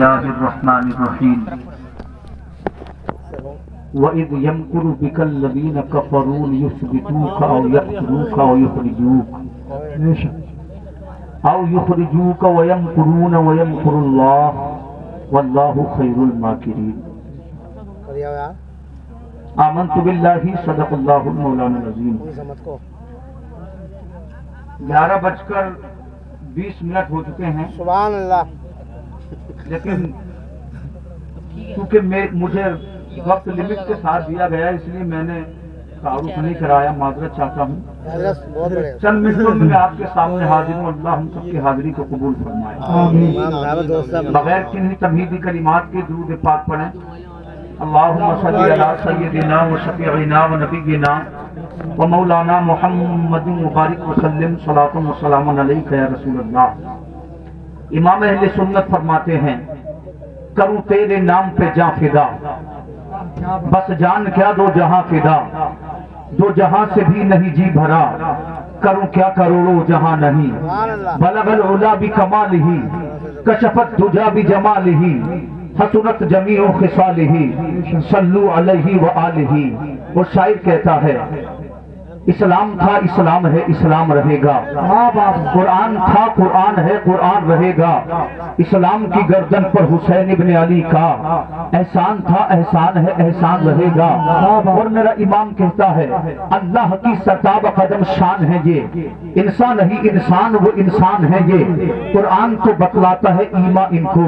الله الرحمن الرحيم وَإِذْ يَمْكُرُ بِكَ الَّذِينَ كَفَرُوا لِيُثْبِتُوكَ أَوْ يَقْتُلُوكَ أَوْ يُخْرِجُوكَ وَيَمْكُرُونَ وَيَمْكُرُ اللَّهُ وَاللَّهُ خَيْرُ الْمَاكِرِينَ آمنت باللہ صدق اللہ مولانا العظیم۔ 11:20 ہو چکے ہیں، سبحان اللہ۔ لیکن چونکہ مجھے وقت لمٹ کے ساتھ دیا گیا اس لیے میں نے تعارف نہیں کرایا، معذرت چاہتا ہوں۔ چند منٹوں میں آپ کے سامنے حاضر ہوں، اللہ ہم سب کی حاضری کو قبول فرمائے۔ بغیر کنہیں تمہیدی کلمات کے درود پاک پڑھیں۔ اللہم صلی علی سیدنا و شفیعنا و نبینا و مولانا محمد مبارک وسلم صلاۃ و سلام علیک یا رسول اللہ۔ امام اہل سنت فرماتے ہیں کروں تیرے نام پہ جاں فدا، بس جان کیا دو جہاں فدا، دو جہاں سے بھی نہیں جی بھرا، کروں کیا کروڑوں جہاں نہیں، بلغ العلا بکمالہ کشفت دجا بجمالہ، حسنت جمیع خصالہ صلو علیہ وآلہ۔ وہ شاعر کہتا ہے اسلام تھا اسلام ہے اسلام رہے گا، قرآن تھا قرآن ہے قرآن رہے گا، اسلام کی گردن پر حسین ابن علی کا احسان تھا احسان ہے احسان رہے گا۔ اور میرا امام کہتا ہے اللہ کی سرتاب قدم شان ہے یہ، انسان نہیں انسان وہ انسان ہے یہ، قرآن تو بتلاتا ہے ایمان ان کو،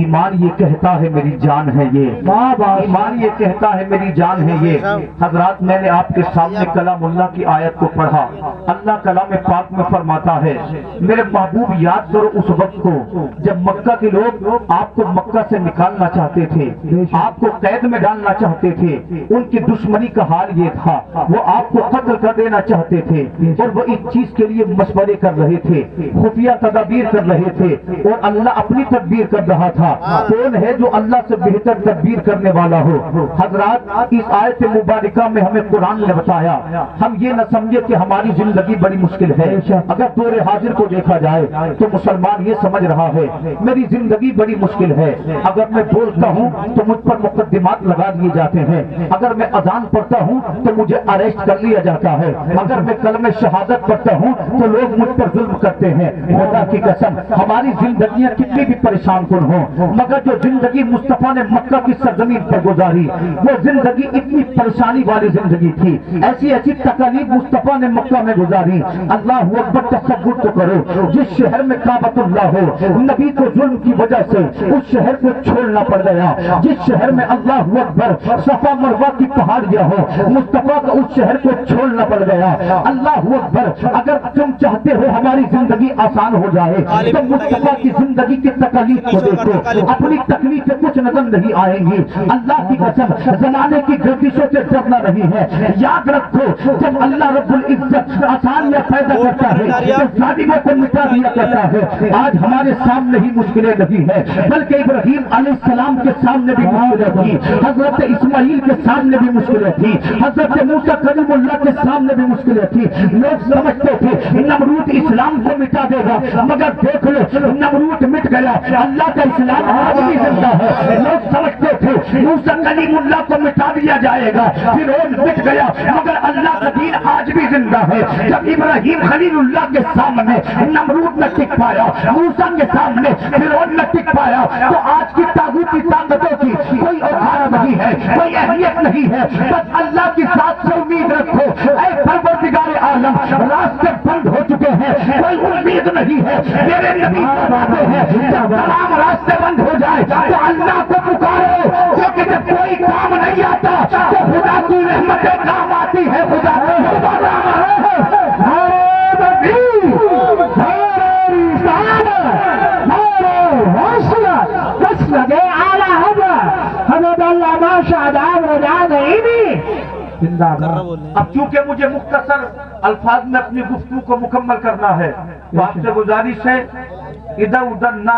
ایمان یہ کہتا ہے میری جان ہے یہ، ایمان یہ کہتا ہے میری جان ہے یہ۔ حضرات میں نے آپ کے سامنے کلام اللہ کی آیت کو پڑھا، اللہ کلام پاک میں فرماتا ہے میرے محبوب یاد کرو اس وقت کو جب مکہ کے لوگ آپ کو مکہ سے نکالنا چاہتے تھے، آپ کو قید میں ڈالنا چاہتے تھے، ان کی دشمنی کا حال یہ تھا وہ آپ کو قتل کر دینا چاہتے تھے، اور وہ اس چیز کے لیے مشورے کر رہے تھے، خفیہ تدابیر کر رہے تھے، اور اللہ اپنی تدبیر کر رہا تھا۔ کون ہے جو اللہ سے بہتر تدبیر کرنے والا ہو؟ حضرات اس آیت مبارکہ میں ہمیں قرآن نے بتایا، ہم یہ نہ سمجھے کہ ہماری زندگی بڑی مشکل ہے۔ اگر دور حاضر کو دیکھا جائے تو مسلمان یہ سمجھ رہا ہے میری زندگی بڑی مشکل ہے، اگر میں بولتا ہوں تو مجھ پر مقدمات لگا دیے جاتے ہیں، اگر میں اذان پڑھتا ہوں تو مجھے اریسٹ کر لیا جاتا ہے، اگر میں کلمہ شہادت پڑھتا ہوں تو لوگ مجھ پر ظلم کرتے ہیں۔ خدا کی قسم ہماری زندگیاں کتنی بھی پریشان کن ہوں، مگر جو زندگی مصطفیٰ نے مکہ کی سرزمین پر گزاری وہ زندگی اتنی پریشانی والی زندگی تھی، ایسی ایسی تکالیف مصطفیٰ نے مکہ میں گزاری۔ اللہ اکبر، تصور تو کرو جس شہر میں کعبۃ اللہ ہو، نبی کو ظلم کی وجہ سے اس شہر کو چھوڑنا پڑ گیا، جس شہر میں اللہ اکبر صفا مروہ کی پہاڑیاں ہو، مصطفیٰ کو اس شہر کو چھوڑنا پڑ گیا۔ اللہ اکبر، اگر تم چاہتے ہو ہماری زندگی آسان ہو جائے تو مصطفیٰ کی زندگی کی تکالیف کو دیکھو، اپنی تکلیف سے کچھ نظر نہیں آئیں گی۔ اللہ کی قسم زمانے کی گردشوں سے ڈرنا نہیں ہے، یاد رکھو جب اللہ رب العزت آسانیاں پیدا کرتا ہے تو ظالموں کو مٹا دیا کرتا ہے۔ آج ہمارے سامنے ہی مشکلیں نہیں ہے بلکہ ابراہیم علیہ السلام کے سامنے بھی مشکلیں تھی، حضرت اسماعیل کے سامنے بھی مشکلیں تھی، حضرت موسیٰ کلیم اللہ کے سامنے بھی مشکلیں تھی۔ لوگ سمجھتے تھے نمرود اسلام کو مٹا دے گا، مگر دیکھ لو نمرود مٹ گیا، اللہ کا اسلام آج بھی زندہ ہے۔ لوگ سمجھتے تھے موسیٰ کلیم اللہ کو مٹا دیا جائے گا، فرعون مٹ گیا، مگر اللہ کا دین آج بھی زندہ ہے۔ جب ابراہیم خلیل اللہ کے سامنے نمرود نہ ٹک پایا، موسیٰ کے سامنے فرعون نہ ٹک پایا، تو آج کی طاغوتی طاقتوں کی کوئی اوقات نہیں ہے، کوئی اہمیت نہیں ہے۔ بس اللہ کی ذات سے امید رکھو، اے پروردگار عالم راستے بند ہو چکے ہیں، کوئی امید نہیں ہے۔ میرے نبی فرماتے ہیں جب تمام راستے بند ہو جائے تو اللہ کو پکارو، کیونکہ جب کوئی کام نہیں آتا تو خدا کی رحمتیں کام آتی ہے۔ خدا اب چونکہ مجھے مختصر الفاظ میں اپنی گفتگو کو مکمل کرنا ہے تو آپ سے گزارش ہے ادھر ادھر نہ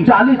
40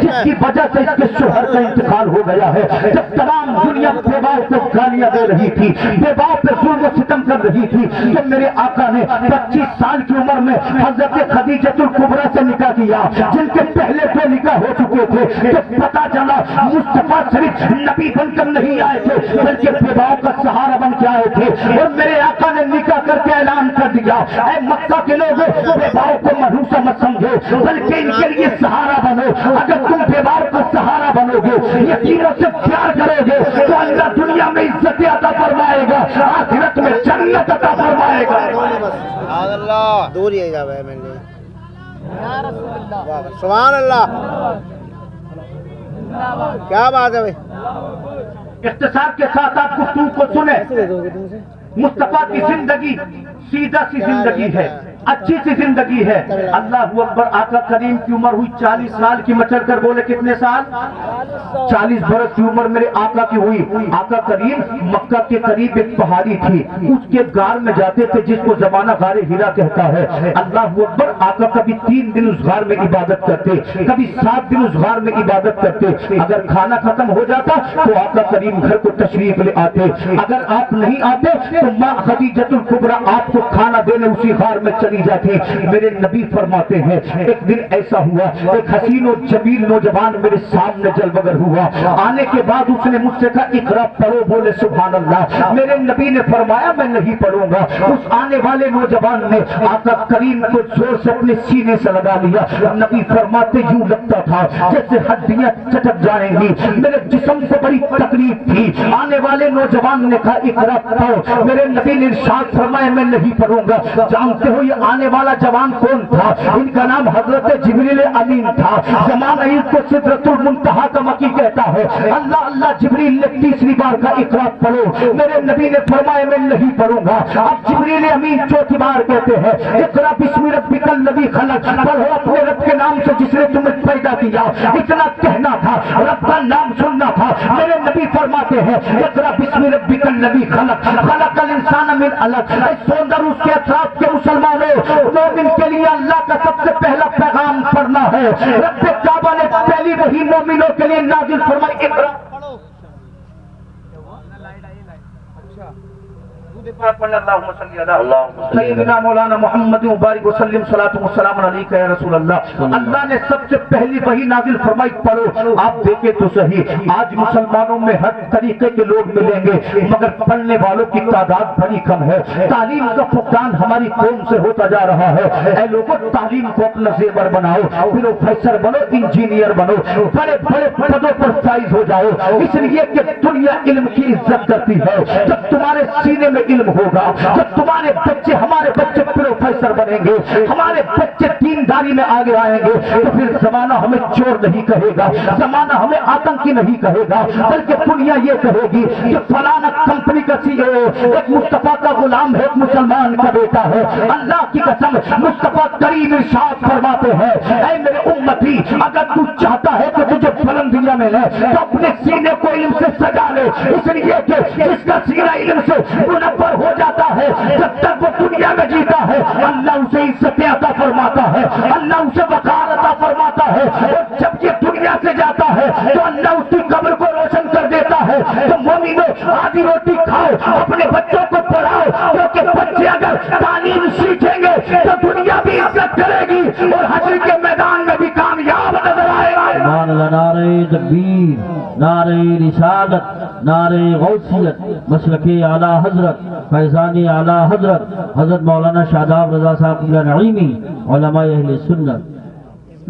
جس کی وجہ سے اس کے شوہر کا انتقال ہو گیا ہے. جب تمام دنیا بیواؤں کو گالیاں دے رہی تھی, بیواؤں پہ ظلم و ستم کر رہی تھی, جب میرے آقا نے 25 سال کی عمر میں حضرت خدیجۃ الکبریٰ سے نکاح کیا, جن کے پہلے 2 نکاح ہو چکے تھے, تو پتا چلا مصطفیٰ صرف نبی بن کر نہیں آئے تھے بلکہ بیواؤں کا سہارا بن کے آئے تھے. اور میرے آقا نے نکاح کر کے اعلان کر دیا, اے مکہ کے لوگوں, بیواؤں کو منحوسہ مت سمجھو بلکہ ان کے لیے سہارا بنو. اگر تم بیواؤں کا سہارا بنو گے, یقینوں سے پیار کرو گے, تو اللہ دنیا میں عزت عطا فرمائے گا, آخرت میں جنت عطا فرمائے گا. اللہ دور ہی جا ہے میں نے سبحان اللہ, کیا بات ہے بھائی. اختصار کے ساتھ آپ گفتگو کو سنیں. مصطفیٰ کی زندگی سیدھا سی زندگی ہے, اچھی سی زندگی ہے. اللہ اکبر. آقا کریم کی عمر ہوئی 40 سال کی. مچل کر بولے کتنے سال؟ 40 برس کی عمر میرے آقا کی ہوئی. آقا کریم مکہ کے قریب ایک پہاڑی تھی, اس کے غار میں جاتے تھے جس کو زمانہ غار ہیرا کہتا ہے. اللہ اکبر. آقا کبھی 3 دن اس غار میں عبادت کرتے, کبھی 7 دن اس غار میں عبادت کرتے. اگر کھانا ختم ہو جاتا تو آقا کریم گھر کو تشریف لے آتے. اگر آپ نہیں آتے تو ماں خدیجۃ الکبریٰ آپ کو کھانا دینے اسی غار میں چلی جاتی. میرے نبی فرماتے ہیں ایک دن ایسا ہوا, ایک حسین و جمیل نوجوان میرے سامنے جلوگر ہوا. آنے کے بعد اس نے مجھ سے کہا اقرا پڑھو. بولے سبحان اللہ. میرے نبی نے فرمایا میں نہیں پڑھوں گا. اس آنے والے نوجوان نے آقا کریم کو زور سے اپنے سینے سے لگا لیا. نبی فرماتے یوں لگتا تھا جیسے ہڈیاں چٹک جائیں گی. میرے جسم کو بڑی تکلیف تھی. آنے والے نوجوان نے کہا اقرا پڑھو. میرے نبی نے ارشاد فرمایا میں نہیں پڑھوں گا. جانتے ہو یہ آنے والا جوان کون تھا؟ ان کا نام حضرت جبریل امین تھا. زمان عید کو سدرۃ المنتہا کا مکی کہتا ہے. اللہ اللہ جبریل نے 3ری بار کا اقرا پڑھو. میرے نبی نے فرمایا میں نہیں پڑھوں گا. اب جبریل امین 4تھی بار کہتے ہیں اقرا بسم ربک الذی خلق. پڑھو اپنے رب کے نام سے جس نے تمہیں پیدا کیا. اتنا کہنا تھا, رب کا نام سننا تھا. میرے نبی فرماتے ہیں اقرا بسم ربک الذی خلق خلق الانسان من علق. سوندر اس کے اطراف کے مسلمانوں, مومن کے لیے اللہ کا سب سے پہلا پیغام پڑھنا ہے. رب کعبہ نے پہلی وحی مومنوں کے لیے نازل فرمائی اقرا. سیدنا مولانا محمد مبارک وسلم صلاۃ والسلام علیک یا رسول اللہ. اللہ نے سب سے پہلی وحی نازل فرمائی پڑھو. آپ دیکھیں تو صحیح, آج مسلمانوں میں ہر طریقے کے لوگ ملیں گے مگر پڑھنے والوں کی تعداد بڑی کم ہے. تعلیم کا فقدان ہماری قوم سے ہوتا جا رہا ہے. اے لوگوں, تعلیم کو اپنا زیور بناؤ, پروفیسر بنو, انجینئر بنو, بڑے بڑے پدوں پر فائز ہو جاؤ. اس لیے کہ دنیا علم کی عزت کرتی ہے. جب تمہارے سینے میں علم ہوگا, جب تمہارے بچے, ہمارے بچے پروفیسر بنیں گے, ہمارے بچے دینداری میں آگے آئیں گے, تو پھر زمانہ ہمیں چور نہیں کہے گا, زمانہ ہمیں آتنکی نہیں کہے گا, بلکہ دنیا یہ کہے گی کہ فلانا کمپنی کا CEO ایک مصطفیٰ کا غلام ہے, ایک مسلمان کا بیٹا ہے. اللہ کی قسم مصطفیٰ کریم ارشاد فرماتے ہیں اے میرے امتی, اگر تو چاہتا ہے کہ تجھے بلندیاں ملے تو اپنے سینے کو علم سے سجا لے. اس لیے کہ جس کا سینہ علم سے منور ہو جاتا ہے, جب تک وہ دنیا میں جیتا ہے اللہ اسے عزت عطا فرماتا ہے, اللہ اسے وقار عطا فرماتا ہے. اور جب یہ دنیا سے جاتا ہے تو اللہ اس کی قبر کو روشن کر دیتا ہے. تو مومنو, آدھی روٹی کھاؤ, اپنے بچوں کو پڑھاؤ, کیونکہ بچے اگر تعلیم سیکھیں گے تو دنیا بھی عزت کرے گی اور حشر کے میدان میں بھی کامیاب نظر آئے گا. نعرہ تکبیر, نعرہ رسالت, نعرہ غوثیت, مسلک اعلی حضرت فیضان اعلی حضرت حضرت مولانا شاداب رضا صاحب کی نعیمی, علماء اہل سنت.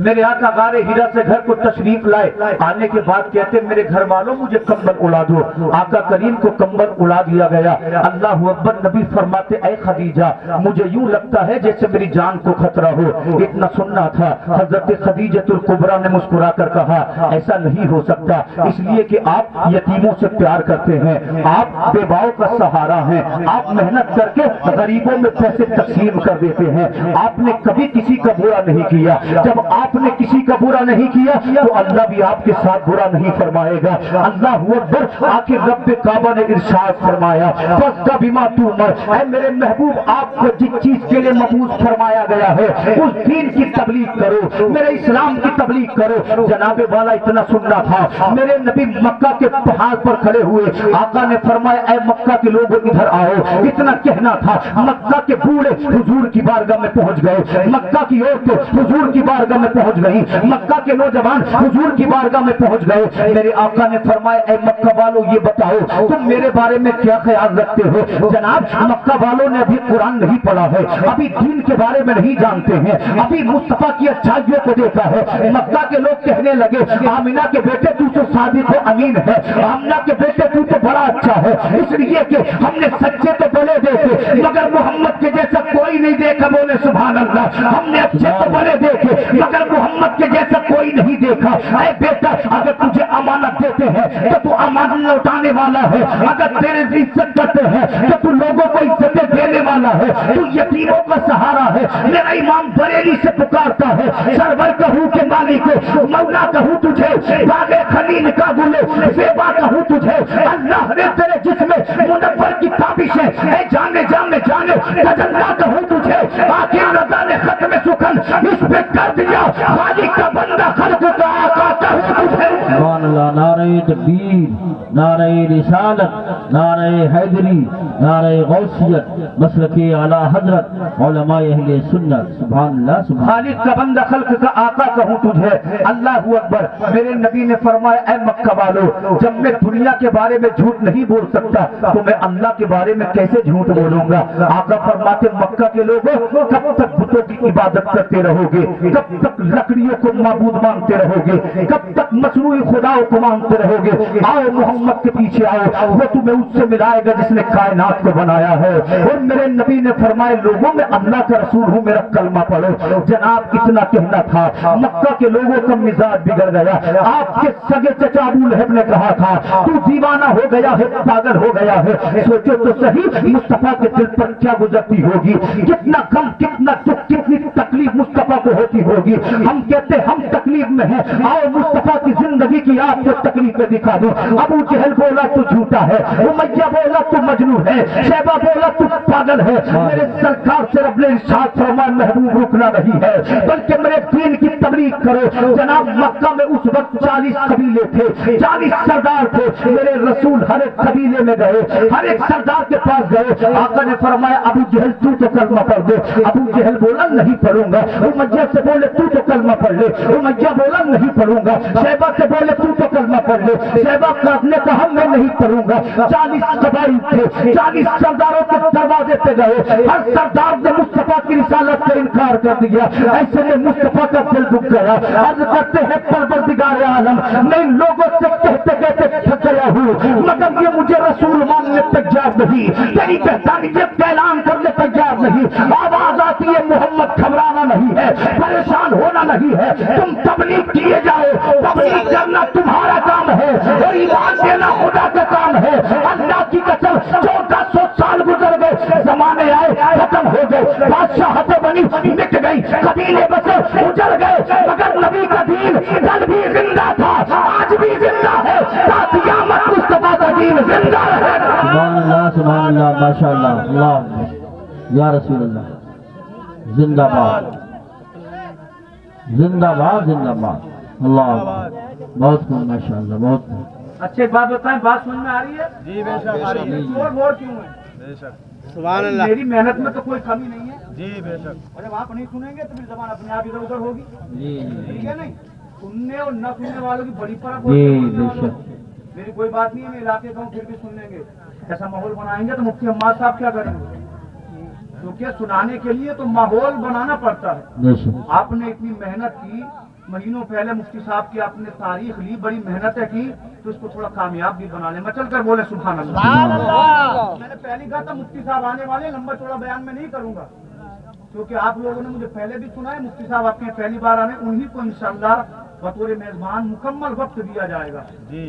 میرے آقا غار ہیرا سے گھر کو تشریف لائے. آنے کے بعد کہتے میرے گھر والوں مجھے کمبل اڑا دو. آقا کریم کو کمبل اڑا دیا گیا. اللہ اکبر. نبی فرماتے اے خدیجہ, مجھے یوں لگتا ہے جیسے میری جان کو خطرہ ہو. اتنا سننا تھا. حضرت خدیجۃ الکبریٰ نے مسکرا کر کہا ایسا نہیں ہو سکتا, اس لیے کہ آپ یتیموں سے پیار کرتے ہیں, آپ بیواؤں کا سہارا ہیں, آپ محنت کر کے غریبوں میں پیسے تقسیم کر دیتے ہیں, آپ نے کبھی کسی کا برا نہیں کیا. جب آپ آپ نے کسی کا برا نہیں کیا تو اللہ بھی آپ کے ساتھ برا نہیں فرمائے گا. اللہ اکبر. آخر رب کعبہ نے ارشاد فرمایا فَاسْتَ بِمَا تُؤْمَرُ. اے میرے محبوب آپ کو جس چیز کے لیے مبعوث فرمایا گیا ہے اس دین کی تبلیغ کرو, میرے اسلام کی تبلیغ کرو. جناب والا اتنا سننا تھا, میرے نبی مکہ کے پہاڑ پر کھڑے ہوئے, آقا نے فرمایا اے مکہ کے لوگ ادھر آؤ. اتنا کہنا تھا, مکہ کے بوڑھے حضور کی بارگاہ میں پہنچ گئے, مکہ کی عورتیں حضور کی بارگاہ میں پہنچ گئی, مکہ کے نوجوان حضور کی بارگاہ میں پہنچ گئے. میرے آقا نے فرمایا اے مکہ والوں یہ بتاؤ تم میرے بارے میں کیا خیال رکھتے ہو. جناب مکہ والوں نے ابھی قرآن نہیں پڑھا ہے, ابھی دین کے بارے میں نہیں جانتے ہیں, ابھی مصطفیٰ کی اچھائیوں کو دیکھا ہے. مکہ کے لوگ کہنے لگے آمینہ کے بیٹے تو صادق و امین ہے, آمینہ کے بیٹے تو بڑا اچھا ہے, اس لیے کہ ہم نے سچے تو بڑے دیکھے مگر محمد کے جیسا کوئی نہیں دیکھا. بولے سبحان اللہ. ہم نے اچھے تو بڑے دیکھے مگر محمد کے جیسا کوئی نہیں دیکھا. اے بیٹا اگر تجھے امانت دیتے ہیں تو تو امانت لوٹانے والا ہے, اگر تیرے عزت کرتے ہیں تو تو لوگوں کو عزتیں دینے والا ہے, تو یتیموں کا سہارا ہے. میرا امام بریلی سے پکارتا ہے سرور کہوں کے مالک مولا کہوں تجھے, باغ خلیل کا گل زیبا کہوں تجھے. اللہ نے تیرے جسم منور کی تابش ہے, اے جانے جانے جانے تجلا کہوں تجھے. آخر رضا نے ختم سخن اس پہ کر دیا, خالق کا بندہ خلق کا آقا کہوں تجھے. سبحان اللہ. نعرہ تکبیر, نعرہ رسالت, نعرہ حیدری, نعرہ غوثیت, مسلک اعلیٰ حضرت علماء اہل سنت. سبحان اللہ. سبحان خالق کا بندہ خلق کا آقا کہوں تجھے. اللہ اکبر. میرے نبی نے فرمایا اے مکہ والو جب میں دنیا کے بارے میں جھوٹ نہیں بول سکتا تو میں اللہ کے بارے میں کیسے جھوٹ بولوں گا. آقا فرماتے مکہ کے لوگوں کب تک بتوں کی عبادت کرتے رہو گے, کب تک لکڑیوں کو معبود مانتے رہو گے, کب تک مصنوعی خداؤں کو مانتے رہو گے. آؤ محمد کے پیچھے آؤ, وہ تمہیں اس سے ملائے گا جس نے کائنات کو بنایا ہے. اور میرے نبی نے فرمایا لوگوں میں اللہ کا رسول ہوں, میرا کلمہ پڑھو. جناب اتنا کہنا تھا, مکہ کے لوگوں کا مزاج بگڑ گیا. آپ کے سگے چچا ابو لہب نے کہا تھا تو دیوانہ ہو گیا ہے, پاگل ہو گیا ہے. سوچو تو صحیح مصطفیٰ کے دل پر کیا گزرتی ہوگی, کتنا غم, کتنا دکھ, کتنی تکلیف مصطفیٰ کو ہوتی ہوگی. ہم کہتے ہم تکلیف میں ہیں, آؤ مصطفیٰ کی زندگی کی آپ کو تکلیف میں دکھا دو. ابو جہل بولا تو جھوٹا ہے, امیہ بولا تو مجنون ہے, شیبہ بولا تو پاگل ہے. میرے سرکار سے رب نے ارشاد فرمایا محبوب رکنا نہیں ہے بلکہ میرے دین کی تبلیغ کرو. جناب مکہ میں اس وقت 40 قبیلے تھے, 40 سردار تھے. میرے رسول ہر ایک قبیلے میں گئے, ہر ایک سردار کے پاس گئے. آقا نے فرمایا ابو جہل تو کلمہ پڑھ دے. ابو جہل بولا نہیں پڑھوں گا. امیہ سے بولے تو کلمہ پڑھ لے. امیہ بولا نہیں پڑھوں گا. شیبہ سے بولے تو کلمہ پڑھ لے. شیبہ نے کہا میں نہیں پڑھوں گا. 40 قبائل تھے, 40 سرداروں کے دروازے پہ گئے. ہر سردار نے مصطفیٰ کی رسالت سے انکار کر دیا. ایسے میں مصطفیٰ کا دل دکھ گیا. عرض کرتے ہیں پروردگار عالم میں ان لوگوں سے کہتے کہتے تھک گیا ہوں مگر یہ مجھے رسول ماننے تیار نہیں, تیری پہچانیت کا اعلان کرنے تیار نہیں. آواز آتی ہے محمد گھبرانا نہیں ہے, پریشان ہونا نہیں ہے, تم تبلیغ کیے جاؤ. تبلیغ کرنا تمہارا کام ہے اور ایمان دینا خدا کا کام ہے. اللہ کی قسم 1400 سال گزر گئے, زمانے آئے ختم ہو گئے, بادشاہتیں بنی مٹ گئی, قبیلے بسے اجڑ گئے مگر نبی کا دین کل بھی زندہ تھا, آج بھی زندہ ہے. تا قیامت مصطفیٰ کا دین زندہ ہے. سبحان اللہ. سبحان اللہ. ماشاء اللہ. اللہ یا رسول اللہ. زندہ باد, زندہ باد, زندہ باد. اللہ بہت خوب, ماشاء اللہ, بہت خوب. اچھے بات بتائیں, بات سمجھ میں آ رہی ہے؟ جی بے شک آ رہی ہے. اور کیوں ہے؟ بے شک. سبحان اللہ. میری محنت میں تو کوئی کمی نہیں ہے. جی بے شک. اور جب آپ نہیں سنیں گے تو پھر زبان اپنے آپ ادھر ادھر ہوگی. جی ٹھیک ہے نہیں, سننے اور نہ سننے والوں کی بڑی فرق جی ہوتی بے ہے. شک. میری کوئی بات نہیں ہے, میں علاقے کا ہوں پھر بھی سن لیں گے. ایسا ماحول بنائیں گے تو مفتی حماد صاحب کیا کریں گے, کیونکہ سنانے کے لیے تو ماحول بنانا پڑتا ہے. بے شک. آپ نے اتنی محنت کی, مہینوں پہلے مفتی صاحب کی آپ نے تاریخ لی, بڑی محنتیں کی, تو اس کو تھوڑا کامیاب بھی بنا لیں. میں چل کر بولے سبحان اللہ. سبحان اللہ. میں نے پہلی کہا تھا مفتی صاحب آنے والے, لمبا چوڑا بیان میں نہیں کروں گا کیونکہ آپ لوگوں نے مجھے پہلے بھی سنا ہے. مفتی صاحب آپ کے پہلی بار آنے, انہی کو انشاءاللہ بطور میزبان مکمل وقت دیا جائے گا.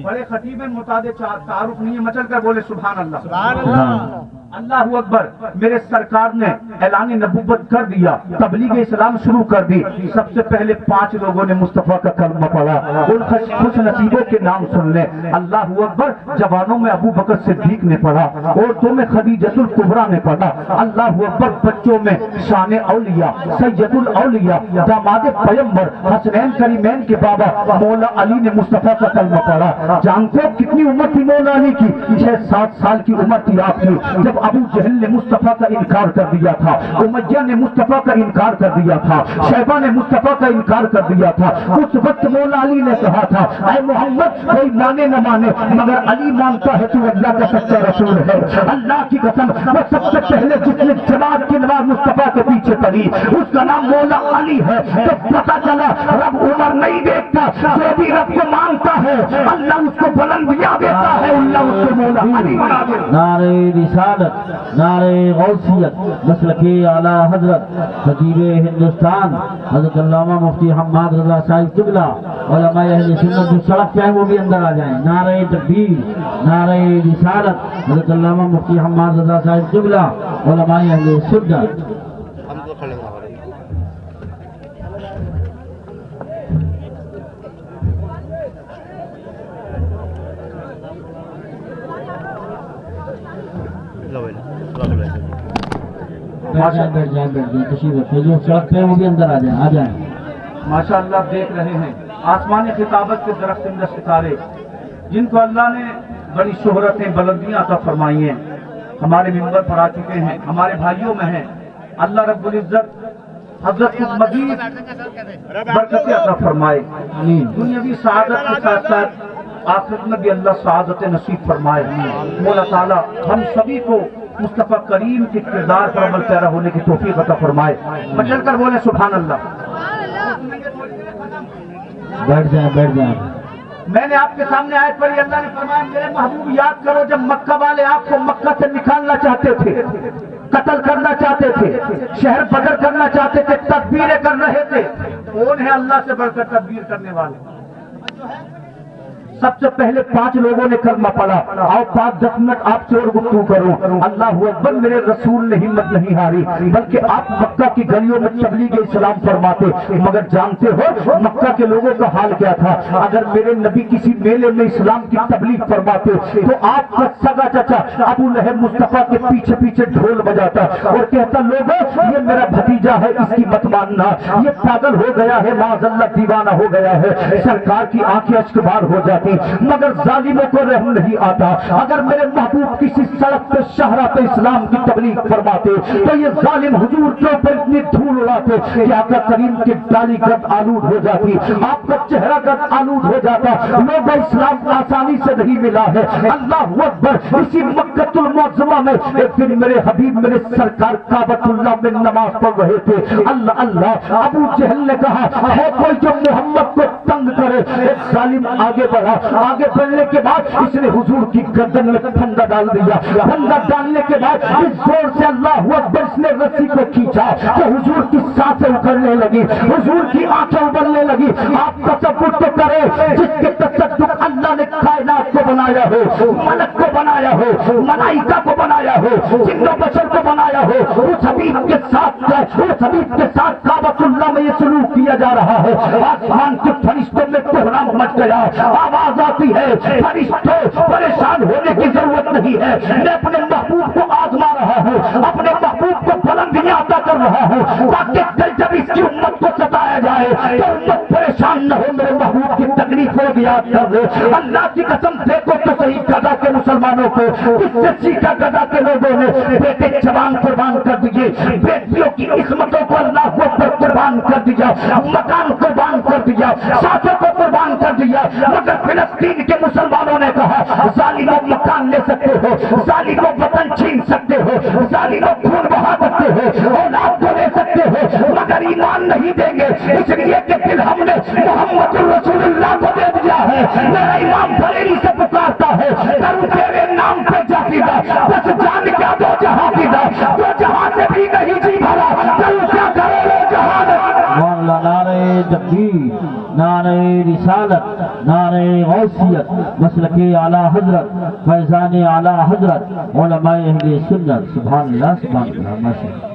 بڑے خطیب ہیں, متعدد تعارف نہیں ہے. میں چل کر بولے سبحان اللہ. سبحان اللہ. اللہ اکبر، میرے سرکار نے اعلان نبوت کر دیا، تبلیغ اسلام شروع کر دی۔ سب سے پہلے 5 لوگوں نے مصطفیٰ کا کلمہ پڑھا، ان خوش نصیبوں کے نام سن لیں۔ اللہ اکبر، جوانوں میں ابو بکر صدیق نے پڑھا، عورتوں میں خدیجۃ الکبریٰ نے پڑھا۔ اللہ اکبر، بچوں میں شان اولیاء سید الاولیاء داماد پیغمبر حسنین کریمین کے بابا مولا علی نے مصطفیٰ کا کلمہ پڑھا۔ جانتے ہو کتنی عمر تھی مولا علی کی؟ 6-7 سال کی عمر تھی آپ کی جب ابو جہل نے مصطفیٰ کا انکار کر دیا تھا، امیہ نے مصطفیٰ کا انکار کر دیا تھا، شیبہ نے مصطفیٰ کا انکار کر دیا تھا۔ اس وقت مولا علی نے کہا تھا، اے محمد کوئی مانے نہ مانے مگر علی مانتا ہے تو اللہ کا سچا رسول ہے۔ اللہ کی قسم، وہ سب سے پہلے جس نے جماعت کی نماز مصطفیٰ کے پیچھے پڑھی اس کا نام مولا علی ہے۔ تو پتہ چلا رب عمر نہیں دیکھتا، جو بھی رب کو مانتا ہے اللہ اس کو بلندیاں دیتا ہے، اللہ اس کو مولا علی بنا دیتا ہے۔ نعرہ رسالت، نعرہ غوثیت، مسلک اعلی حضرت خطیب ہندوستان حضرت علامہ مفتی حماد رضا صاحب قبلہ، علماء اہل سنت جو سڑک پہ ہیں وہ بھی اندر آ جائیں۔ نعرہ تکبیر، نعرہ رسالت، حضرت علامہ مفتی حماد رضا صاحب قبلہ، علماء اہل سنت۔ ہم تو کھڑے ہیں۔ بیٹھ جائیں تشریف رکھیں، جو سڑک پہ وہ بھی اندر آ جائیں۔ ماشاءاللہ دیکھ رہے ہیں آسمانی خطابت کے درخشندہ ستارے جن کو اللہ نے بڑی شہرتیں بلندیاں عطا فرمائی ہیں، ہمارے ممبر پر آ چکے ہیں، ہمارے بھائیوں میں ہیں۔ اللہ رب العزت حضرت کو مزید برکتیں عطا فرمائے، دنیاوی سعادت کے ساتھ ساتھ آخرت میں بھی اللہ سعادت نصیب فرمائے۔ مولا تعالیٰ ہم سبھی کو مصطفیٰ کریم کے کردار پر عمل پیرا ہونے کی توفیق عطا فرمائے۔ بچل کر بولے سبحان اللہ۔ بیٹھ جائیں۔ میں نے آپ کے سامنے آیت پڑھی، اللہ نے فرمایا میرے محبوب یاد کرو جب مکہ والے آپ کو مکہ سے نکالنا چاہتے تھے، قتل کرنا چاہتے تھے، شہر بدر کرنا چاہتے تھے، تدبیریں کر رہے تھے، کون ہے اللہ سے بڑھ کر تدبیر کرنے والے؟ سب سے پہلے 5 لوگوں نے کلمہ پڑھا۔ آؤ 5-10 منٹ آپ سے اور گفتگو کروں۔ اللہ اکبر، میرے رسول نے ہمت نہیں ہاری بلکہ آپ مکہ کی گلیوں میں تبلیغ اسلام فرماتے، مگر جانتے ہو مکہ کے لوگوں کا حال کیا تھا؟ اگر میرے نبی کسی میلے میں اسلام کی تبلیغ فرماتے تو آپ کا سگا چچا ابو لہب مصطفیٰ کے پیچھے پیچھے ڈھول بجاتا اور کہتا لوگوں یہ میرا بھتیجا ہے، اس کی مت ماننا، یہ پاگل ہو گیا ہے، معاذ اللہ دیوانہ ہو گیا ہے۔ سرکار کی آنکھیں اشکبار ہو جاتی، مگر ظالموں کو رحم نہیں آتا۔ اگر میرے محبوب کسی سڑک پہ شہرہ پہ اسلام کی تبلیغ فرماتے تو یہ ظالم حضور کے اوپر اتنی دھول اڑاتے کہ آقا کریم کی ڈالی گرد آلود ہو جاتی، آپ کا چہرہ گرد آلود ہو جاتا۔ لوگوں اسلام آسانی سے نہیں ملا ہے۔ اللہ اکبر، اسی مکۃ المعظمہ میں ایک دن میرے حبیب میرے سرکار کعبۃ اللہ میں نماز پڑھ رہے تھے۔ اللہ اللہ، ابو جہل نے کہا ہے کوئی جو محمد کو تنگ کرے؟ ایک ظالم آگے بڑھا، آگے بڑھنے کے بعد اس نے حضور کی گردن میں پھندا ڈال دیا۔ پھندا ڈالنے کے بعد اس زور سے اللہ اکبر اس نے رسی کو کھینچا کہ حضور کی سانسیں اکھڑنے لگی، حضور کی آنکھیں ابلنے لگی۔ آپ تصور تو کریں جس کے تصدق اللہ نے کائنات کو بنایا ہو، ملک کو بنایا ہو، ملائکہ کو بنایا ہو، جن و بشر کو بنایا ہو، اس حبیب کے ساتھ کعبۃ اللہ میں یہ سلوک کیا جا رہا ہے۔ آسمان کے فرشتوں میں کوہرام مچ گیا، آواز آتی ہے فرشتوں پریشان ہونے کی ضرورت نہیں ہے، میں اپنے محبوب کو آزما رہا ہوں، اپنے محبوب کو بلندیاں عطا کر رہا ہوں تاکہ کل جب اس کی امت کو ستایا جائے تو امت پریشان نہ ہو، میرے محبوب کی تکلیفوں کو یاد کر دے۔ اللہ کی قسم دیکھو تو صحیح غزہ کے مسلمانوں کو کس سے سیکھا؟ غزہ کے لوگوں نے بیٹے جوان قربان کر دیے، بیٹیوں کی عصمتوں کو اللہ اکبر قربان کر دیا، مکان قربان کر دیا، ساتھوں کو قربان کر دیا، مگر فلسطین کے مسلمانوں نے کہا ظالموں مکان لے سکتے ہو، ظالموں وطن چھین سکتے ہو، ظالموں خون بہا سکتے ہو، اولاد کو لے سکتے ہو، مگر ایمان نہیں دیں گے، اس لیے کہ دل ہم نے محمد رسول اللہ کو دے دیا ہے۔ میرا امام بریلی سے پکارتا ہے کروں تیرے نام پہ جافیدہ، بس جان کیا دو جہاں فیدہ، دو جہاں سے بھی نہیں جی بھرا، کروں کیا کرو وہ جہاں۔ نعرہ تکبیر، نعرہ رسالت، نعرہ غوثیت، مسلک اعلی حضرت، فیضان اعلی حضرت، علماء اہل سنت. سبحان اللہ سبحان اللہ ماشاء اللہ.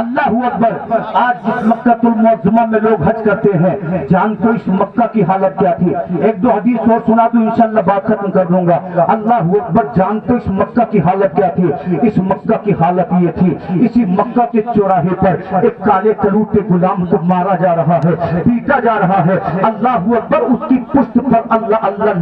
اللہ اکبر. آج جس مکہ المعظمہ میں لوگ حج کرتے ہیں، جانتے ہو اس مکہ کی حالت کیا تھی؟ ایک دو حدیث اور سنا تو انشاءاللہ بات ختم کر دوں گا. اللہ اکبر. جانتے ہو اس مکہ کی حالت کیا تھی؟ اس مکہ کی حالت یہ تھی، اسی مکہ کے چوراہے پر ایک کالے کلوٹے غلام کو مارا جا رہا ہے، پیٹا جا رہا ہے. اللہ اکبر. اس کی پشت پر اللہ اللہ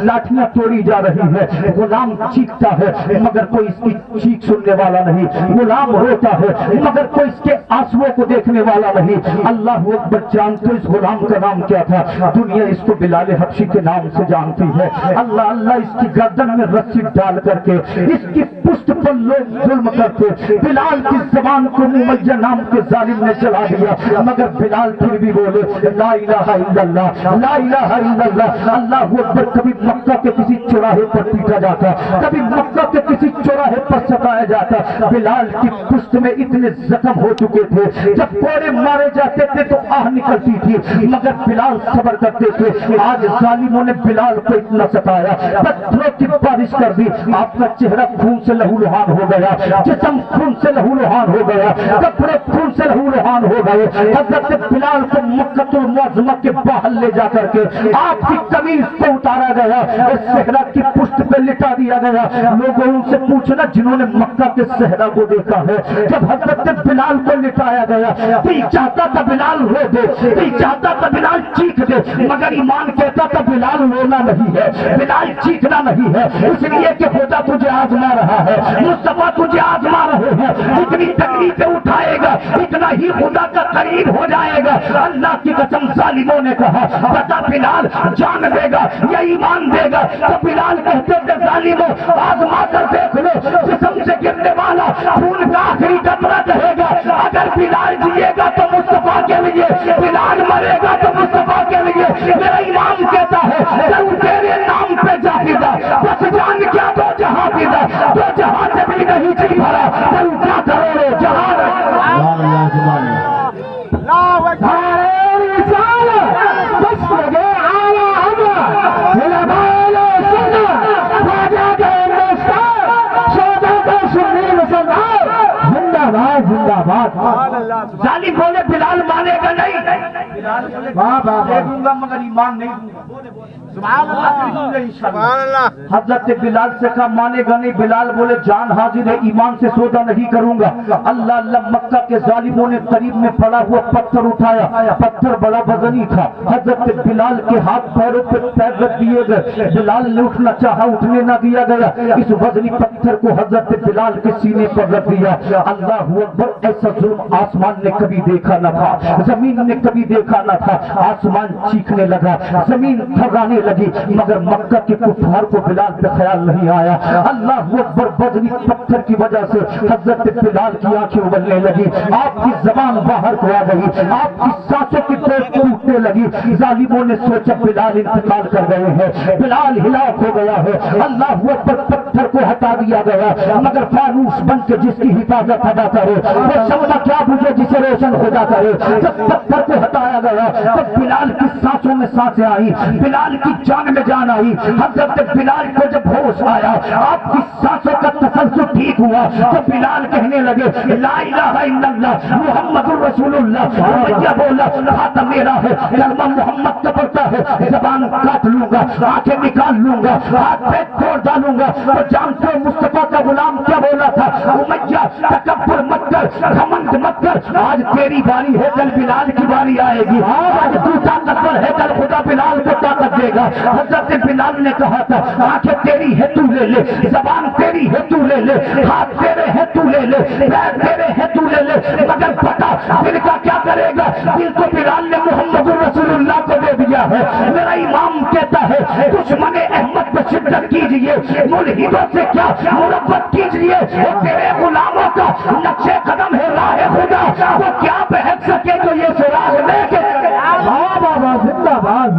لاٹھیاں توڑی جا رہی ہے. غلام چیختا ہے مگر کوئی اس کی چیخ سننے والا نہیں. غلام روتا ہے مگر کوئی اس کے آنسوؤں کو دیکھنے والا نہیں. اللہ اکبر. جانتے اس غلام کا نام کیا تھا؟ دنیا اس کو بلال حبشی کے نام سے جانتی ہے. اللہ اللہ. اس کی گردن میں رسی ڈال کر کے اس کی پشت پر لوگ ظلم کرتے. بلال کی زبان کو امیہ نام کے ظالم نے چلا دیا، مگر بلال پھر بھی بولے لا الہ الا اللہ، لا الہ الا اللہ. اللہ اکبر. کبھی مکہ کے کسی چوراہے پر پیٹا جاتا، کبھی مکہ کے کسی چوراہے پر ستایا جاتا. بلال کی پشت میں اتنے زخم ہو چکے تھے، جب کوڑے مارے جاتے تھے تو آہ نکلتی تھی، مگر بلال صبر کرتے تھے. آج ظالموں نے بلال کو اتنا ستایا، پتھروں کی بارش کر دی. آپ کا چہرہ خون سے لہو لہان ہو گیا، جسم خون سے لہو لہان ہو گیا، کپڑے خون سے لہو لہان ہو گئے. حضرت بلال کو مکہ المعظمہ کے باہر لے جا کر کے آپ کی قمیض کو اتارا گیا اور صحرا کی پشت پہ لٹا دیا گیا. لوگوں ان سے پوچھنا جنہوں نے مکہ کے صحرا کو دیکھا ہے، جب حضرت بلال کو لٹایا گیا، دل چاہتا تھا بلال رو دے، دل چاہتا تھا بلال چیخ دے، مگر ایمان کہتا تھا بلال رونا نہیں ہے، بلال چیخنا نہیں ہے. اس لیے کہ خدا تجھے آزما رہا ہے، مصطفیٰ تجھے آزما رہے ہیں. جتنی تکلیفیں اٹھائے گا اتنا ہی خدا کا قریب ہو جائے گا. اللہ کی قسم ظالموں نے کہا بتا بلال جان دے گا یا ایمان دے گا؟ تو بلال کہتے تھے ظالموں آزما کر دیکھ لو، جسم سے گرنے والا خون کا آخری قطرہ رہے گا. اگر بلال جیے گا تو مصطفیٰ کے لیے، بلال مرے گا تو مصطفیٰ کے لیے. میرا امام کہتا ہے ضرور تیرے نام پہ جا فدا، بس جان کیا دو جہاں فدا، دو جہاں سے بھی نہیں جی بھرا، ضرور کیا کروڑو جہاں. سبحان اللہ سبحان اللہ. ظالم بولے بلال مانے گا نہیں، دے دوں گا مگر ایمان نہیں دوں گا. سبحان اللہ. حضرت بلال سے کہا مانے گا نہیں. بلال بولے جان حاضر ہے، ایمان سے سودا نہیں کروں گا. اللہ اللہ. مکہ کے ظالموں نے قریب میں پڑا ہوا پتھر اٹھایا، پتھر بڑا وزنی تھا. حضرت بلال کے ہاتھ پیروں پہ پیر رکھ دیے گئے. بلال نے اٹھنا چاہا، اٹھنے نہ دیا گیا. اس وزنی پتھر کو حضرت بلال کے سینے پر رکھ دیا. اللہ اکبر. ایسا ظلم آسمان نے کبھی دیکھا نہ تھا، زمین نے کبھی دیکھا نہ تھا. آسمان چیخنے لگا، زمین تھرانے لگی، مگر مکہ کے کفار کو بلال پہ خیال نہیں آیا. اللہ اکبر. وزنی پتھر کی وجہ سے حضرت بلال کی آنکھیں ابلنے لگی، آپ کی زبان باہر کو آ گئی، آپ کی سانسوں کی ٹوٹ ٹوٹنے لگی. ظالموں نے سوچا بلال انتقال کر گئے ہیں، بلال ہلاک ہو گیا ہے. اللہ اکبر. پتھر کو ہٹا دیا گیا، مگر فانوس بن کے جس کی حفاظت ادا کرے وہ شمع کیا بجھے جسے روشن خدا کرے. جب پتھر کو ہٹایا گیا تو بلال کی سانسوں میں سانسیں آئی، بلال کی جان میں جان آئی. حضرت بلال کو جب ہوش آیا، آپ کی سانسوں کا تسلسل ٹھیک ہوا تو بلال کہنے لگے لا الہ الا اللہ محمد الرسول اللہ. بھیا بولا ہاتھ میرا ہے، کلمہ محمد کا پڑھتا ہے، زبان کاٹ لوں گا، آنکھیں نکال لوں گا، ہاتھ پہ توڑ ڈالوں گا. تو جانتے ہو مصطفیٰ کا غلام کیا بولا تھا؟ امیہ تکبر مت کر، گھمنڈ مت کر، آج تیری باری ہے، کل بلال کی باری آئے گی. آج تو طاقتور ہے، کل خدا بلال کو طاقت دے گا. حضرت بلال نے کہا تھا آنکھیں تیری ہے تو لے لے، زبان تیری ہے تو لے لے، ہاتھ تیرے ہے تو لے لے، پیر تیرے ہے تو لے لے، مگر پتا دل کا کیا کرے گا؟ دل کو بلال نے محمد رسول اللہ کو دے دیا ہے. میرا امام کہتا ہے دشمن احمد پہ شدت کیجئے، ملحدوں سے کیا مربت کیجئے. تیرے غلاموں کا نقش قدم ہے راہ خدا، وہ کیا بہت سکے تو یہ سراغ لے کے. زندہ باد.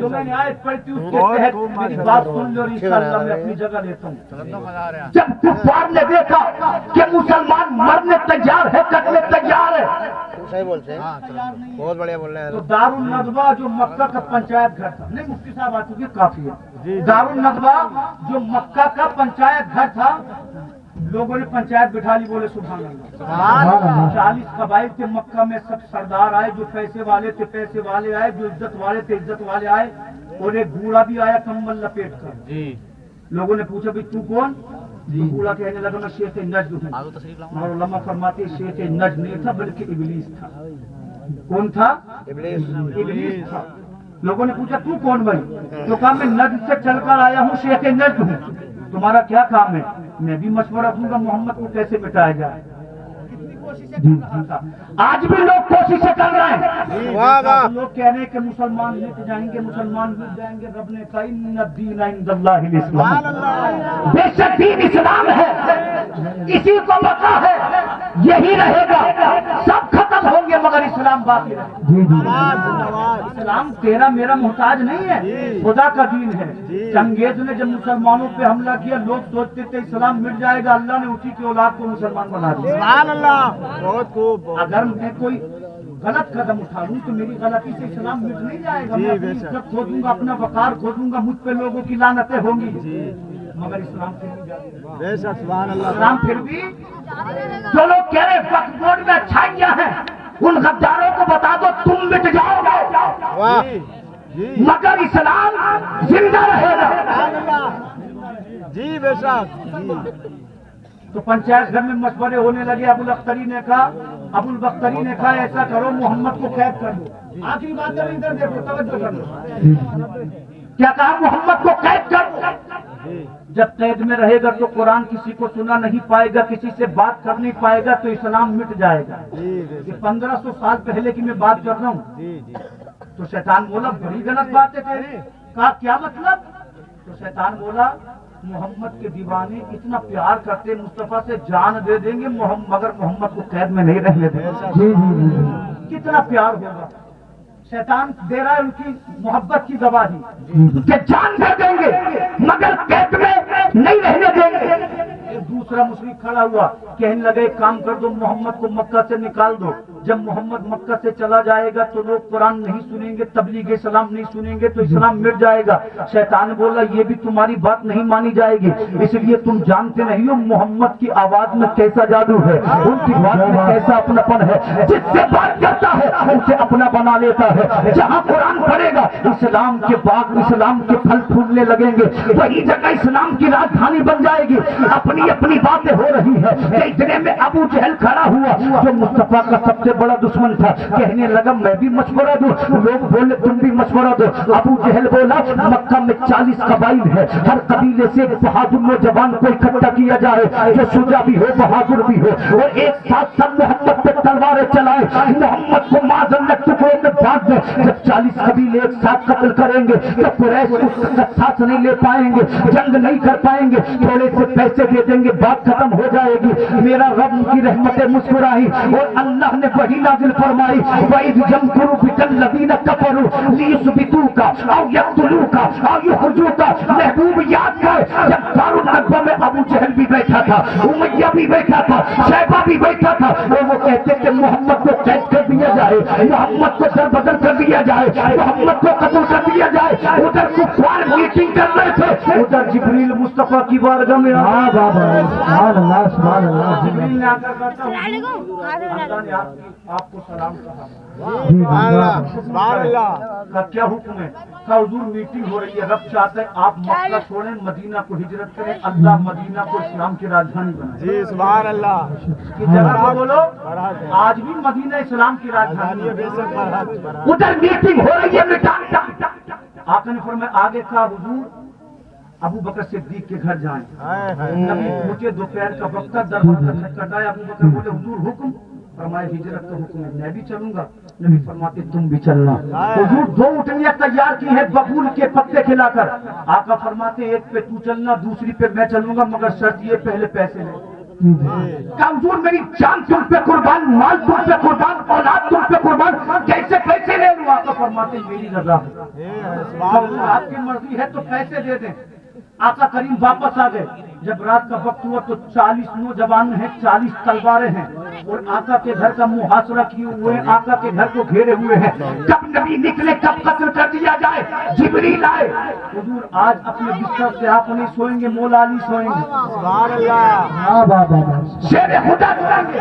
جو میں نے آیت پڑھی تھی اس کے تحت میری بات سن لو اور انشاءاللہ میں اپنی جگہ لیتا ہوں. جب کفار نے دیکھا کہ مسلمان مرنے تیار ہے، کرنے تیار ہے، صحیح بولتے ہیں بہت بڑھیا بول رہے تو ہیں دارul نضوہ جو مکہ کا پنچایت گھر تھا، نہیں مفتی صاحب آ چکے کافی ہے، دارul نضوہ جو مکہ کا پنچایت گھر تھا، لوگوں نے پنچایت بٹھا لی، بولے سبحان اللہ۔ 40 قبائل کے مکہ میں سب سردار آئے، جو پیسے والے تھے پیسے والے آئے، جو عزت والے تھے عزت والے آئے، اور ایک بوڑھا بھی آیا کمبل لپیٹ کر۔ لوگوں نے پوچھا بھائی تو کون؟ بوڑھا کہنے لگا میں شیخ نجد ہوں۔ اور علماء فرماتے ہیں شیخ نجد نہیں تھا بلکہ ابلیس تھا۔ کون تھا؟ ابلیس تھا۔ لوگوں نے پوچھا تو کون بھائی؟ تو کہا میں نجد سے چل کر آیا ہوں، شیخ نجد ہوں۔ تمہارا کیا کام ہے؟ میں بھی مشورہ دوں گا محمد کو کیسے مٹایا جائے۔ آج بھی لوگ کوششیں کر رہے ہیں، لوگ کہہ رہے ہیں کہ مسلمان مٹ جائیں گے، مسلمان مٹ جائیں گے۔ رب نے کہا ان الدین عند اللہ الاسلام، بے شک دین اسلام ہے، اسی کو بقا ہے، یہی رہے گا، سب ختم ہوں گے مگر اسلام باقی رہے گا۔ اسلام تیرا میرا محتاج نہیں ہے، خدا کا دین ہے۔ چنگیز نے جب مسلمانوں پہ حملہ کیا، لوگ سوچتے تھے اسلام مٹ جائے گا، اللہ نے اسی کی اولاد کو مسلمان بنا دیا۔ سبحان اللہ، بہت خوب۔ اگر میں کوئی غلط قدم اٹھا لوں تو میری غلطی سے اسلام مٹ نہیں جائے گا، میں اپنی عزت کھو دوں گا، اپنا وقار کھو دوں گا، مجھ پہ لوگوں کی لعنتیں ہوں گی، مگر اسلام پھر بھی جائے گا۔ بے شک سبحان اللہ۔ اسلام پھر بھی جو لوگ کہہ رہے وقت بورڈ میں اچھائیاں ہیں، ان غداروں کو بتا دو تم مٹ جاؤ گے، واہ مگر اسلام زندہ رہے گا۔ جی بے شک۔ تو پنچایت گھر میں مشورے ہونے لگے۔ ابو البختری نے کہا ایسا کرو محمد کو قید کر دو۔ آخری بات ہے ادھر دیکھو، توجہ کرو۔ کیا کہا؟ محمد کو قید کر دو۔ جب قید میں رہے گا تو قرآن کسی کو سنا نہیں پائے گا، کسی سے بات کر نہیں پائے گا، تو اسلام مٹ جائے گا۔ یہ 1500 سال پہلے کی میں بات کر رہا ہوں۔ تو شیطان بولا بڑی غلط بات ہے تیری۔ کہا کیا مطلب؟ تو شیطان بولا محمد کے دیوانے اتنا پیار کرتے، مصطفیٰ سے جان دے دیں گے مگر محمد کو قید میں نہیں رہنے دیں گے۔ کتنا پیار ہوگا۔ شیطان دے رہا ہے ان کی محبت کی گواہی کہ جان دے دیں گے مگر قید میں نہیں رہنے دیں گے۔ ایک دوسرا مشرک کھڑا ہوا، کہنے لگے ایک کام کر دو، محمد کو مکہ سے نکال دو۔ جب محمد مکہ سے چلا جائے گا تو لوگ قرآن نہیں سنیں گے، تبلیغ اسلام نہیں سنیں گے، تو اسلام مٹ جائے گا۔ شیطان بولا یہ بھی تمہاری بات نہیں مانی جائے گی، اس لیے تم جانتے نہیں ہو محمد کی آواز میں کیسا جادو ہے، ان کی بات میں کیسا اپناپن ہے، جس سے بات کرتا ہے اسے اپنا بنا لیتا ہے۔ جہاں قرآن پڑھے گا اسلام کے باغ اسلام کے پھل پھولنے لگیں گے، وہی جگہ اسلام کی راجدھانی بن جائے گی۔ اپنی باتیں ہو رہی ہے کہ اتنے میں ابو جہل کھڑا ہوا جو مصطفیٰ کا سب سے بڑا دشمن تھا، کہنے لگا میں بھی مشورہ دوں۔ لوگ بولے تم بھی مشورہ دو۔ ابو جہل بولا مکہ میں 40 قبائل ہے، ہر قبیلے سے ایک بہادر نوجوان کو اکٹھا کیا جائے جو شجاع بھی ہو بہادر بھی ہو، اور ایک ساتھ سب محمد پہ تلواریں چلائے، محمد کو معذن ٹکڑوں میں بانٹ دے۔ جب 40 قبیلے ایک ساتھ قتل کریں گے تو قریش اس کا ساتھ نہیں لے پائیں گے، جنگ نہیں کر پائیں گے، تھوڑے سے پیسے دے دیں گے، بات ختم ہو جائے گی۔ میرا رب کی رحمتیں مسکرائی اور اللہ نے وحی نازل فرمائی، وَإِذْ يَمْكُرُ بِكَ الَّذِينَ كَفَرُوا لِيُثْبِتُوكَ أَوْ يَقْتُلُوكَ أَوْ يُخْرِجُوكَ۔ محبوب یاد کر جب دارالندوہ میں ابو جہل بھی بیٹھا تھا، امیہ بھی بیٹھا تھا، شیبہ بھی بیٹھا تھا، اور وہ کہتے کہ محمد کو قید کر دیا جائے، محمد کو در بدر کر دیا جائے، محمد کو قتل کر دیا جائے۔ ادھر کفار میٹنگ کر رہے تھے، ادھر جبریل مصطفیٰ کی بارگاہ میں جبریل نے آ کر کہا اللہ نے آپ کو سلام کہا۔ سبحان اللہ۔ کا کیا حکم ہے؟ کہ حضور میٹنگ ہو رہی ہے، رب چاہتا ہے آپ مکہ چھوڑیں مدینہ کو ہجرت کریں، اللہ مدینہ کو اسلام کی راجدھانی بنائے۔ جی سبحان اللہ۔ کی جگہ کو بولو آج بھی مدینہ اسلام کی راجدھانی ہے۔ ادھر میٹنگ ہو رہی ہے، آقا نے فرمایا آگے کا حضور ابو بکر صدیق کے گھر جائیں۔ نبی پوچھے دوپہر کا وقت تھا، دروازہ کھٹکھٹایا، ابو بکر بولے حضور حکم؟ فرمایا ہجرت کا حکم ہے، میں بھی چلوں گا۔ نبی فرماتے تم بھی چلنا۔ حضور 2 اٹھنیاں تیار کی ہیں ببول کے پتے کھلا کر۔ آقا فرماتے ایک پہ تو چلنا، دوسری پہ میں چلوں گا، مگر شرط یہ پہلے پیسے لے۔ کہ حضور میری جان تم پہ قربان، مال تم پہ قربان، اولاد تم پہ قربان، کیسے پیسے لے لوں؟ آقا فرماتے میری رضا ہے، آپ کی مرضی ہے تو پیسے دے دیں۔ آقا کریم واپس آ گئے، جب رات کا وقت ہوا تو 40 نوجوان ہیں، 40 تلواریں ہیں اور آقا کے گھر کا محاصرہ کیے ہوئے ہیں، آقا کے گھر کو گھیرے ہوئے ہیں. کب نبی نکلے، کب قتل کر دیا جائے. جبریل آئے. حضور آج اپنے بستر سے آپ نہیں سوئیں گے، مولا علی سوئیں گے. سبحان اللہ. شیر خدا سنیں گے.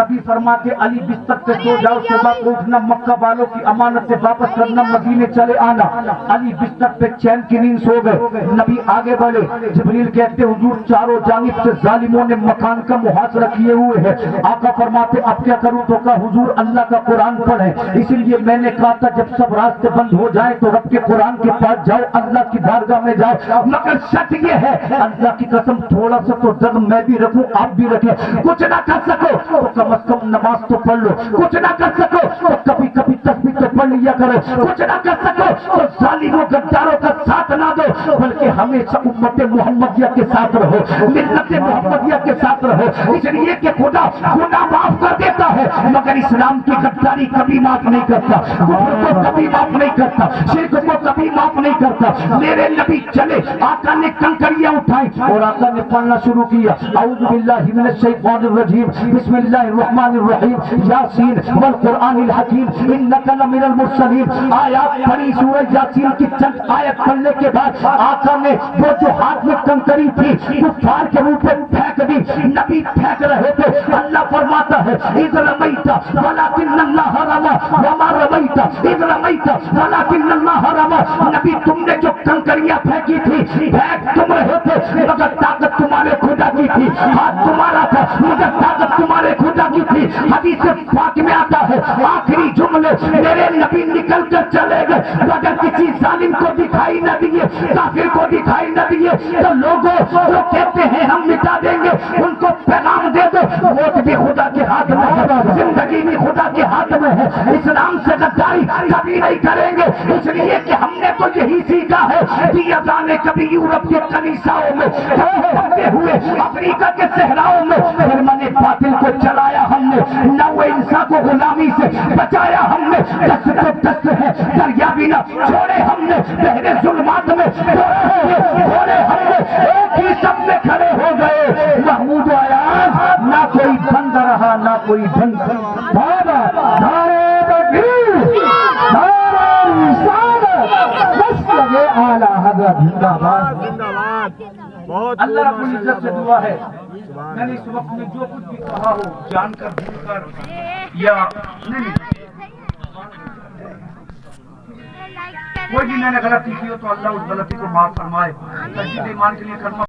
نبی فرماتے علی بستر پہ سو جاؤ، صبح کو اٹھنا، مکہ والوں کی امانت سے واپس کرنا، مدینے چلے آنا. علی بستر پہ چین کی نیند سو گئے. نبی آگے بڑھے. جبریل کہتے حضور چاروں جانب سے ظالموں نے مکان کا محاصرہ کیے ہوئے ہیں. آقا فرماتے اب کیا کروں؟ تو کہا حضور اللہ کا قرآن پڑھیں. اسی لیے میں نے کہا تھا جب سب راستے بند ہو جائیں تو رب کے قرآن کے پاس جاؤ، اللہ کی بارگاہ میں جاؤ. مگر شرط یہ ہے اللہ کی قسم تھوڑا سا تو درد میں بھی رکھوں، آپ بھی رکھیں. کچھ نہ کر سکو تو کم از کم نماز تو پڑھ لو. کچھ نہ کر سکو تو کبھی کبھی تسبیح تو پڑھ لیا کرو. کچھ نہ کر سکو تو ظالموں غداروں کا ساتھ نہ دو، بلکہ ہمیشہ امت محمدیہ کے ساتھ رہو، ملت محمدیہ کے ساتھ رہو. اس لیے کہ خدا گناہ معاف کر دیتا ہے مگر اسلام کی غداری کبھی معاف نہیں کرتا، کفر کو کبھی معاف نہیں کرتا، شرک کو کبھی معاف نہیں کرتا. میرے نبی چلے، آقا نے کنکریاں اٹھائیں اور آقا نے پڑھنا شروع کیا. اعوذ باللہ من الشیطان الرجیم، بسم اللہ الرحمن الرحیم، یاسین والقرآن الحکیم انک لمن المرسلین. آیات پڑھی سورہ یاسین کی چند آیت پڑھنے کے بعد آقا نے وہ جو ہاتھ میں کنکری تھی کفار کے منہ پہ پھینک دی. نبی پھینک رہے تھے. اللہ فرماتا ہے اذ رمیت ولکن اللہ رمی وما رمیت اذ رمیت ولکن اللہ رمی. نبی تم نے جو کنکریاں پھینکی تھی پھینک تم رہے تھے مگر طاقت تمہارے خدا کی تھی. ہاتھ تمہارا تھا مگر طاقت تمہارے خدا کی تھی. حدیث پاک میں آتا ہے آخری جملے میرے نبی نکل کر چلے گئے مگر کسی ظالم کو دکھائی نہ دیے، کافر کو دکھائی نہ دیے. تو لوگوں جو کہتے ہیں ہم مٹا دیں گے ان کو پیغام دے دو موت بھی خدا کے ہاتھ میں ہے، زندگی بھی خدا کے ہاتھ میں ہے. اسلام سے غداری کبھی نہیں کریں گے. اس لیے کہ ہم نے تو یہی سیکھا ہے. دیاتا نے کبھی یورپ کے کنیساؤں میں کبھی ہوئے افریقہ کے صحراؤں میں فرمان باطل کو چلایا ہم نے، نو انسان کو غلامی سے بچایا ہم نے. دست تو دست ہے دریا بھی نہ چھوڑے ہم نے، بحر ظلمات میں چھوڑے ہم نے. ایک ہی سب میں کھڑے ہو گئے محمود و ایاز، نہ کوئی بند رہا نہ کوئی بند. بابا نعرہ تکبیر، نعرہ رسالت، مسلک اعلی حضرت زندہ باد. بہت اللہ رب العزت سے دعا ہے میں نے اس وقت میں جو کچھ بھی کہا ہو جان کر بھول کر یا نہیں کوئی بھی میں نے غلطی کی ہو تو اللہ اس غلطی کو معاف فرمائے. تجدید ایمان کے لیے کلمہ